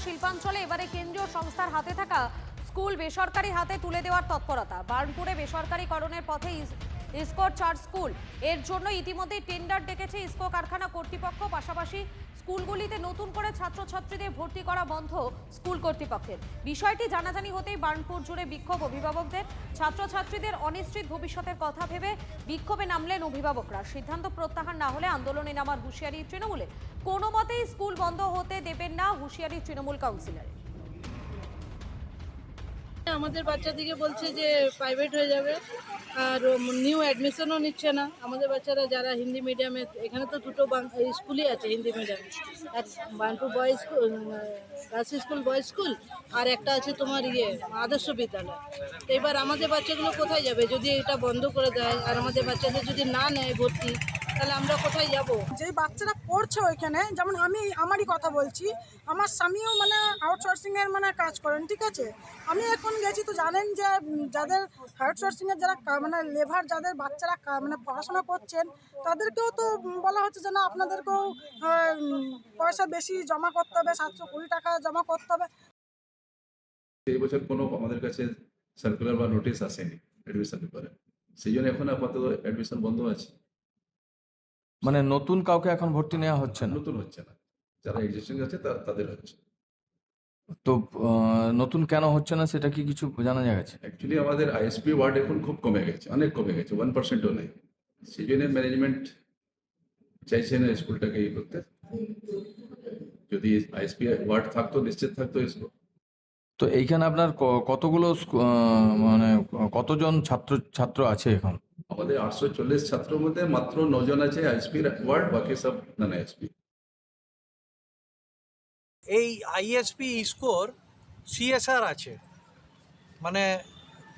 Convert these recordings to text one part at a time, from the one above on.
শিল্পাঞ্চলে এবারে কেন্দ্রীয় সংস্থার হাতে থাকা স্কুল বেসরকারি হাতে তুলে দেওয়ার তৎপরতা। বার্নপুরে বেসরকারিকরণের পথে ইসকোর 4 স্কুল। এর জন্য ইতিমধ্যেই টেন্ডার ডেকেছে ইসকো কারখানা কর্তৃপক্ষ। পাশাপাশি স্কুলগুলিতে নতুন করে ছাত্রছাত্রীদের ভর্তি করা বন্ধ স্কুল কর্তৃপক্ষের। বিষয়টি জানাজানি হতেই বার্নপুর জুড়ে বিক্ষোভ অভিভাবকদের। ছাত্রছাত্রীদের অনিশ্চিত ভবিষ্যতের কথা ভেবে বিক্ষোভে নামলেন অভিভাবকরা। সিদ্ধান্ত প্রত্যাহার না হলে আন্দোলনে নামার হুঁশিয়ারি তৃণমূলে। কোনো মতেই স্কুল বন্ধ হতে দেবেন না, হুঁশিয়ারি তৃণমূল কাউন্সিলরের। আমাদের বাচ্চাদিকে বলছে যে প্রাইভেট হয়ে যাবে, আর নিউ অ্যাডমিশনও নিচ্ছে না। আমাদের বাচ্চারা যারা হিন্দি মিডিয়ামে, এখানে তো দুটো স্কুলই আছে হিন্দি মিডিয়ামে, এক Burnpur boys school, girls school boys school, আর একটা আছে তোমার আদর্শ বিদ্যালয়। তো এবার আমাদের বাচ্চাগুলো কোথায় যাবে যদি এটা বন্ধ করে দেয়, আর আমাদের বাচ্চাদের যদি না নেয় ভর্তি, তাহলে আমরা কোথায় যাব? যে বাচ্চারা পড়ছে ওইখানে, যেমন আমারই কথা বলছি, আমার স্বামীও মানে আউটসোর্সিংয়ের মানে কাজ করেন, ঠিক আছে। আমি এখন গেছি, তো জানেন যে যাদের আউটসোর্সিংয়ের যারা মানে লেবার, যাদের বাচ্চারা মানে পড়াশোনা করছেন, তাদেরকেও তো বলা হচ্ছে যে না, আপনাদেরকেও পয়সা বেশি জমা করতে হবে, 720 টাকা জমা করতে হবে। এই বছর কোনো আমাদের কাছে সার্কুলার বা নোটিশ আসেনি অ্যাডমিশন ব্যাপারে, সেই জন্য এখন আপাতত অ্যাডমিশন বন্ধ আছে। মানে নতুন কাউকে এখন ভর্তি নেওয়া হচ্ছে না? নতুন হচ্ছে না, যারা এক্সিস্টিং আছে তাদের হচ্ছে। তো নতুন কেন হচ্ছে না সেটা কি কিছু জানা গেছে? অ্যাকচুয়ালি আমাদের আইএসপি ওয়ার্ড এখন খুব কমে গেছে, অনেক কমে গেছে, 1%ও নেই। সেই জন্য ম্যানেজমেন্ট চাইছে না স্কুলটাকে ইয়ে করতে। যদি আইএসপি ওয়ার্ড থাকতো, নিশ্চিত থাকতো স্কুল। তো এইখানে আপনার কতগুলো মানে কতজন ছাত্র আছে এখন? আমাদের 840 ছাত্রের মধ্যে মাত্র 9 জন আছে আইএসপি ওয়ার্ড, বাকি সব নন আইএসপি। এই আইএসপি স্কোর সিএসআর আছে, মানে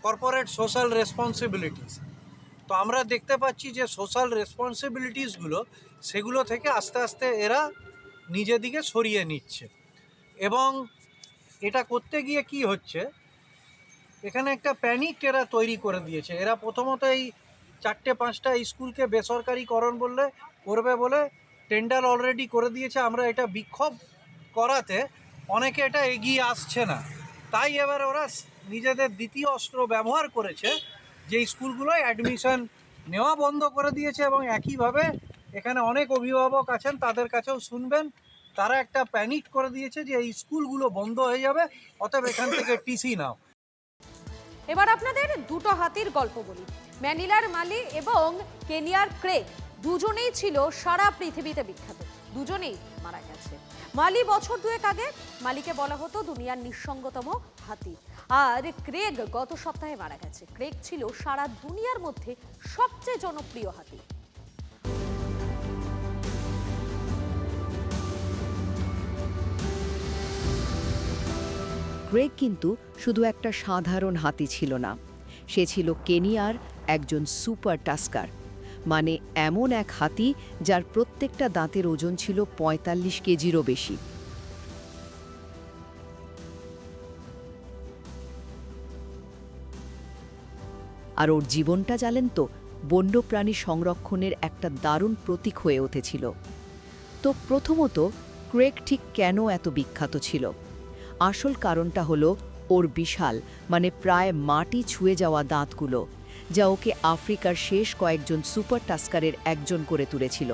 কর্পোরেট সোশ্যাল রেসপন্সিবিলিটিস। তো আমরা দেখতে পাচ্ছি যে সোশ্যাল রেসপন্সিবিলিটিসগুলো, সেগুলো থেকে আস্তে আস্তে এরা নিজেদিকে সরিয়ে নিচ্ছে। এবং এটা করতে গিয়ে কি হচ্ছে, এখানে একটা প্যানিক এরা তৈরি করে দিয়েছে। এরা প্রথমত এই 4-5টা স্কুলকে বেসরকারিকরণ করবে বলে টেন্ডার অলরেডি করে দিয়েছে। আমরা এটা বিক্ষোভ করাতে অনেকে এটা এগিয়ে আসছে না, তাই এবার ওরা নিজেদের দ্বিতীয় অস্ত্র ব্যবহার করেছে, যে স্কুলগুলোয় অ্যাডমিশন নেওয়া বন্ধ করে দিয়েছে। এবং একইভাবে এখানে অনেক অভিভাবক আছেন, তাদের কাছেও শুনবেন, তারা একটা প্যানিক করে দিয়েছে যে এই স্কুলগুলো বন্ধ হয়ে যাবে, অতএব এখান থেকে টিসি নাও। এবার আপনাদের দুটো হাতির গল্প বলি। ম্যানিলার মালি এবং কেনিয়ার ক্রেগ দুজনেই ছিল সারা পৃথিবীতে বিখ্যাত, দুজনেই মারা গেছে। মালি বছর দুয়েক আগে, মালিকে বলা হতো দুনিয়ার নিঃসঙ্গতম হাতি। আর ক্রেগ গত সপ্তাহে মারা গেছে। ক্রেগ ছিল সারা দুনিয়ার মধ্যে সবচেয়ে জনপ্রিয় হাতি। ক্রেগ কিন্তু শুধু একটা সাধারণ হাতি ছিল না, সে ছিল কেনিয়ার একজন সুপার টাস্কার, মানে এমন এক হাতি যার প্রত্যেকটা দাঁতের ওজন ছিল 45 কেজিরও বেশি। আর ওর জীবনটা জানেন তো, বন্যপ্রাণী সংরক্ষণের একটা দারুণ প্রতীক হয়ে উঠেছিল। তো প্রথমত, ক্রেগ ঠিক কেন এত বিখ্যাত ছিল? আসল কারণটা হলো ওর বিশাল, মানে প্রায় মাটি ছুঁয়ে যাওয়া দাঁতগুলো, যা ওকে আফ্রিকার শেষ কয়েকজন সুপার টাস্কারের একজন করে তুলেছিল।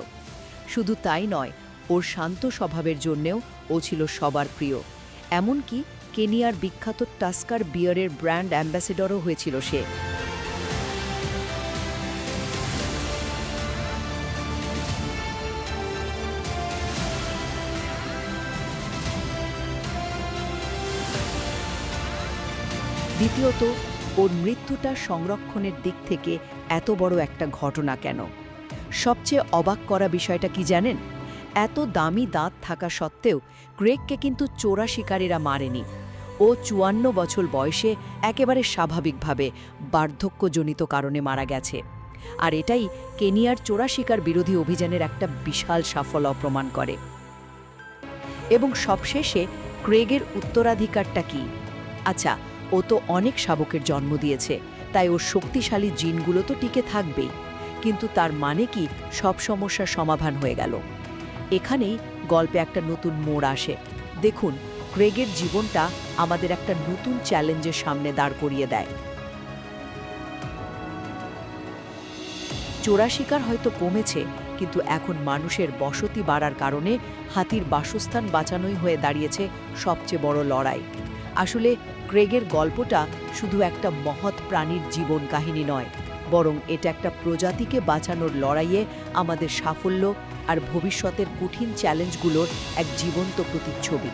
শুধু তাই নয়, ওর শান্ত স্বভাবের জন্যেও ও ছিল সবার প্রিয়। এমনকি কেনিয়ার বিখ্যাত টাস্কার বিয়ারের ব্র্যান্ড অ্যাম্বাসেডরও হয়েছিল সে। দ্বিতীয়ত, ওর মৃত্যুটা সংরক্ষণের দিক থেকে এত বড় একটা ঘটনা কেন? সবচেয়ে অবাক করা বিষয়টা কি জানেন? এত দামি দাঁত থাকা সত্ত্বেও ক্রেগকে কিন্তু চোরা শিকারীরা মারেনি। ও 54 বছর বয়সে একেবারে স্বাভাবিকভাবে বার্ধক্যজনিত কারণে মারা গেছে। আর এটাই কেনিয়ার চোরা শিকার বিরোধী অভিযানের একটা বিশাল সাফল্য প্রমাণ করে। এবং সবশেষে ক্রেগের উত্তরাধিকারটা কি? আচ্ছা, ও তো অনেক শাবকের জন্ম দিয়েছে, তাই ওর শক্তিশালী জিনগুলো তো টিকে থাকবেই, কিন্তু তার মানে কি সব সমস্যার সমাধান হয়ে গেল? এখানেই গল্পে একটা নতুন মোড় আসে। দেখুন, ক্রেগের জীবনটা আমাদের একটা নতুন চ্যালেঞ্জের সামনে দাঁড় করিয়ে দেয়। চোরা শিকার হয়তো কমেছে, কিন্তু এখন মানুষের বসতি বাড়ার কারণে হাতির বাসস্থান বাঁচানোই হয়ে দাঁড়িয়েছে সবচেয়ে বড় লড়াই। আসলে ক্রেগের গল্পটা শুধু একটা মহৎ প্রাণীর জীবন কাহিনী নয়, বরং এটা একটা প্রজাতিকে বাঁচানোর লড়াইয়ে আমাদের সাফল্য আর ভবিষ্যতের কঠিন চ্যালেঞ্জগুলোর এক জীবন্ত প্রতিচ্ছবি।